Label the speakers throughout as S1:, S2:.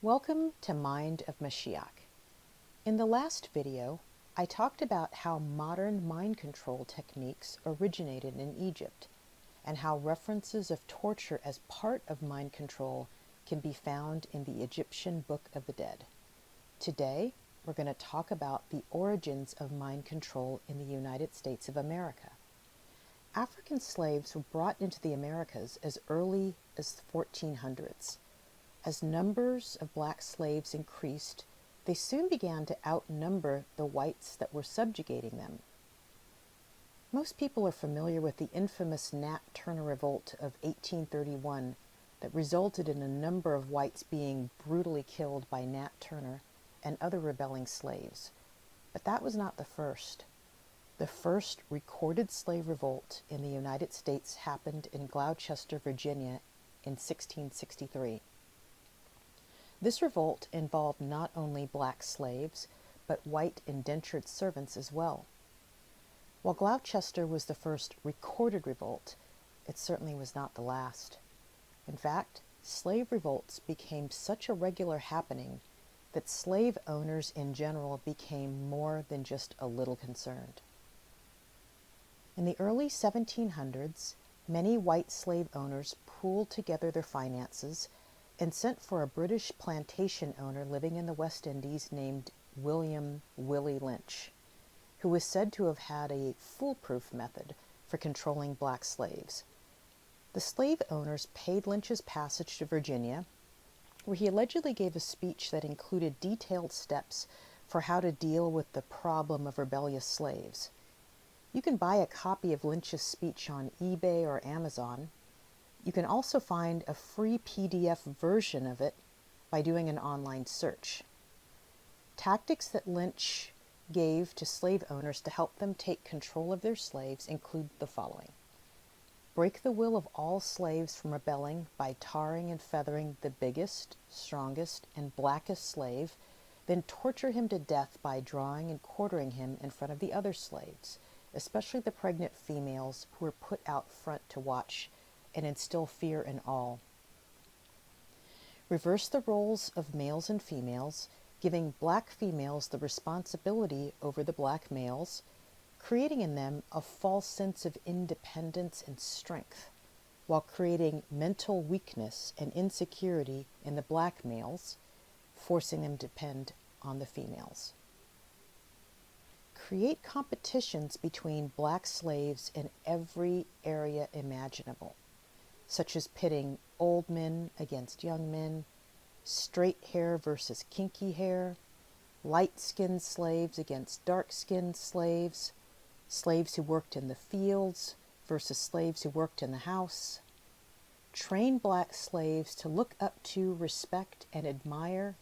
S1: Welcome to Mind of Mashiach. In the last video, I talked about how modern mind control techniques originated in Egypt and how references of torture as part of mind control can be found in the Egyptian Book of the Dead. Today, we're going to talk about the origins of mind control in the United States of America. African slaves were brought into the Americas as early as the 1400s. As numbers of black slaves increased, they soon began to outnumber the whites that were subjugating them. Most people are familiar with the infamous Nat Turner Revolt of 1831 that resulted in a number of whites being brutally killed by Nat Turner and other rebelling slaves. But that was not the first. The first recorded slave revolt in the United States happened in Gloucester, Virginia in 1663. This revolt involved not only black slaves, but white indentured servants as well. While Gloucester was the first recorded revolt, it certainly was not the last. In fact, slave revolts became such a regular happening that slave owners in general became more than just a little concerned. In the early 1700s, many white slave owners pooled together their finances and sent for a British plantation owner living in the West Indies named William Willie Lynch, who was said to have had a foolproof method for controlling black slaves. The slave owners paid Lynch's passage to Virginia, where he allegedly gave a speech that included detailed steps for how to deal with the problem of rebellious slaves. You can buy a copy of Lynch's speech on eBay or Amazon. You can also find a free PDF version of it by doing an online search. Tactics that Lynch gave to slave owners to help them take control of their slaves include the following. Break the will of all slaves from rebelling by tarring and feathering the biggest, strongest, and blackest slave, then torture him to death by drawing and quartering him in front of the other slaves, especially the pregnant females who were put out front to watch and instill fear in all. Reverse the roles of males and females, giving black females the responsibility over the black males, creating in them a false sense of independence and strength, while creating mental weakness and insecurity in the black males, forcing them to depend on the females. Create competitions between black slaves in every area imaginable, such as pitting old men against young men, straight hair versus kinky hair, light-skinned slaves against dark-skinned slaves, slaves who worked in the fields versus slaves who worked in the house. Train black slaves to look up to, respect, and admire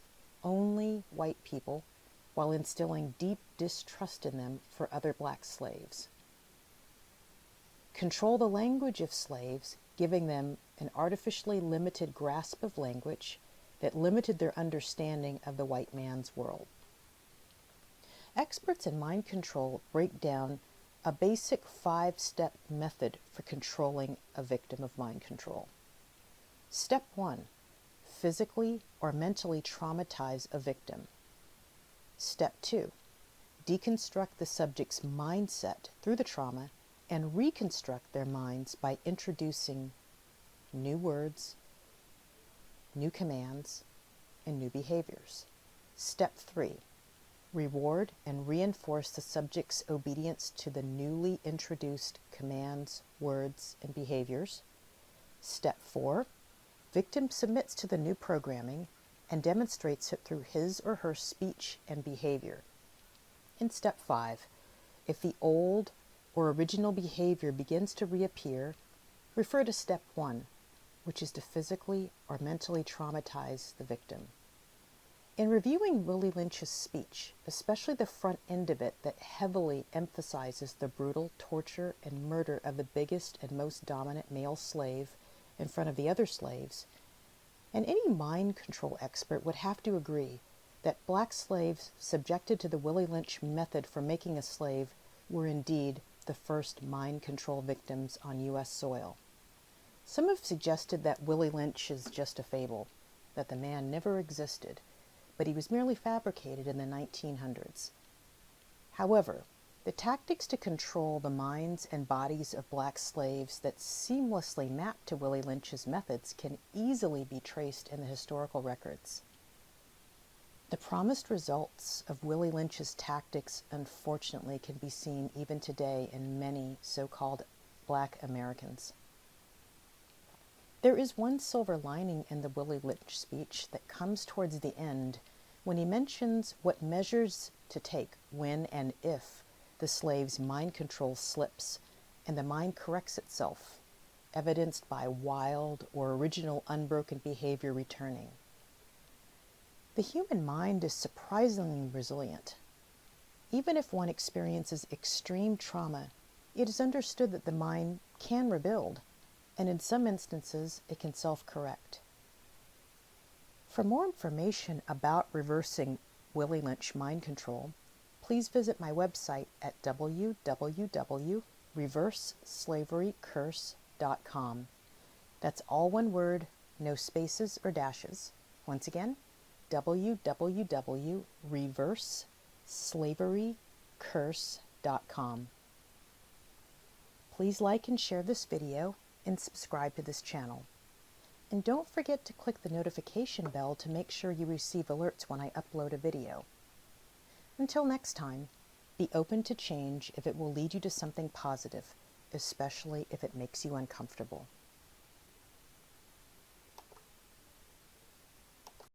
S1: only white people while instilling deep distrust in them for other black slaves. Control the language of slaves, giving them an artificially limited grasp of language that limited their understanding of the white man's world. Experts in mind control break down a basic 5-step method for controlling a victim of mind control. Step 1. Physically or mentally traumatize a victim. Step 2. Deconstruct the subject's mindset through the trauma and reconstruct their minds by introducing new words, new commands, and new behaviors. Step 3. Reward and reinforce the subject's obedience to the newly introduced commands, words, and behaviors. Step 4. Victim submits to the new programming and demonstrates it through his or her speech and behavior. In Step 5, if the old or original behavior begins to reappear, refer to Step 1, which is to physically or mentally traumatize the victim. In reviewing Willie Lynch's speech, especially the front end of it that heavily emphasizes the brutal torture and murder of the biggest and most dominant male slave in front of the other slaves, and any mind control expert would have to agree that black slaves subjected to the Willie Lynch method for making a slave were indeed the first mind control victims on U.S. soil. Some have suggested that Willie Lynch is just a fable, that the man never existed, but he was merely fabricated in the 1900s. However, the tactics to control the minds and bodies of black slaves that seamlessly map to Willie Lynch's methods can easily be traced in the historical records. The promised results of Willie Lynch's tactics, unfortunately, can be seen even today in many so-called Black Americans. There is one silver lining in the Willie Lynch speech that comes towards the end when he mentions what measures to take when and if the slave's mind control slips and the mind corrects itself, evidenced by wild or original unbroken behavior returning. The human mind is surprisingly resilient. Even if one experiences extreme trauma, it is understood that the mind can rebuild, and in some instances, it can self-correct. For more information about reversing Willie Lynch mind control, please visit my website at www.reverseslaverycurse.com. That's all one word, no spaces or dashes. Once again, www.reverseslaverycurse.com. Please like and share this video and subscribe to this channel. And don't forget to click the notification bell to make sure you receive alerts when I upload a video. Until next time, be open to change if it will lead you to something positive, especially if it makes you uncomfortable.